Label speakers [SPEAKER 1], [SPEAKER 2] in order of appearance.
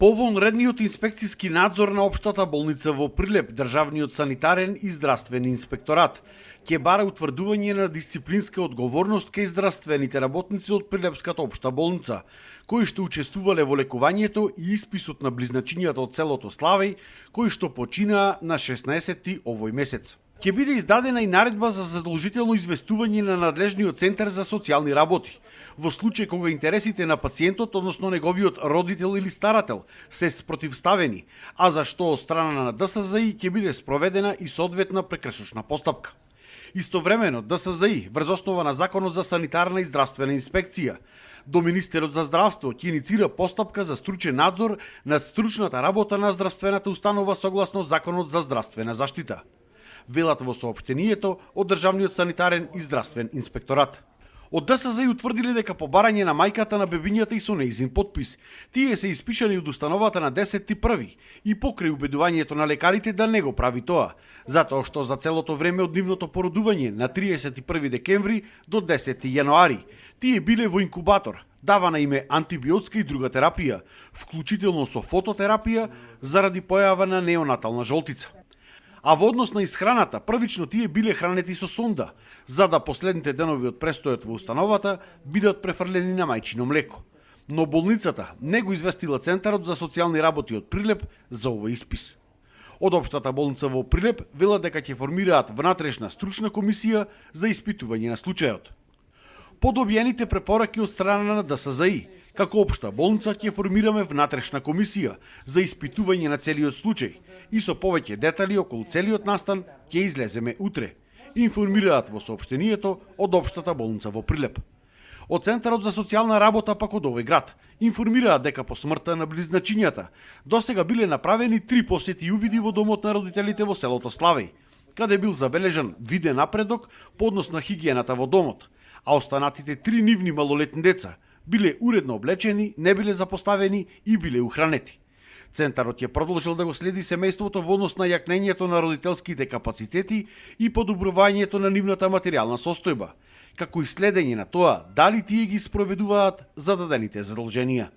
[SPEAKER 1] По вонредниот инспекцијски надзор на општата болница во Прилеп, државниот санитарен и здравствен инспекторат ќе бара утврдување на дисциплинска одговорност кај здравствените работници од Прилепската општа болница, кои што учествувале во лекувањето и исписот на близначињата од селото Славеј, кои што починаа на 16-ти овој месец. Ќе биде издадена и наредба за задолжително известување на надлежниот центар за социјални работи, во случај кога интересите на пациентот, односно неговиот родител или старател, се спротивставени, а за што од страна на ДСЗИ ќе биде спроведена и соодветна прекршочна постапка. Истовремено, ДСЗИ, врз основа на Законот за санитарна и здравствена инспекција, до Министерот за здравство ќе иницира постапка за стручен надзор над стручната работа на здравствената установа согласно Законот за здравствена заштита, велат во соопштението од Државниот санитарен и здравствен инспекторат. Од ДСЗ утврдиле дека по барање на мајката на бебињата и со нејзин подпис, тие се испишани од установата на 10.1 и покрај убедувањето на лекарите да не го прави тоа, затоа што за целото време од нивното породување на 31 декември до 10 јануари, тие биле во инкубатор, давана име антибиотска и друга терапија, вклучително со фототерапија заради појава на неонатална жолтица. А во однос на исхраната, првично тие биле хранети со сонда, за да последните денови од престојот во установата бидат префрлени на мајчино млеко. Но болницата не го известила Центарот за социјални работи од Прилеп за овој испис. Од општата болница во Прилеп велат дека ќе формираат внатрешна стручна комисија за испитување на случајот. По добиените препораки од страна на ДСЗИ, како општа болница ќе формираме внатрешна комисија за испитување на целиот случај и со повеќе детали околу целиот настан ќе излеземе утре, информираат во соопштението од општата болница во Прилеп. Од Центарот за социјална работа пак од овој град информираат дека по смртта на близначињата досега биле направени 3 посети и увиди во домот на родителите во селото Славеј, каде бил забележан виден напредок по однос на хигиената во домот, а останатите 3 нивни малолетни деца биле уредно облечени, не биле запоставени и биле ухранети. Центарот ќе продолжил да го следи семејството во однос на јакнењето на родителските капацитети и подобрувањето на нивната материјална состојба, како и следење на тоа дали тие ги спроведуваат зададените задолженија.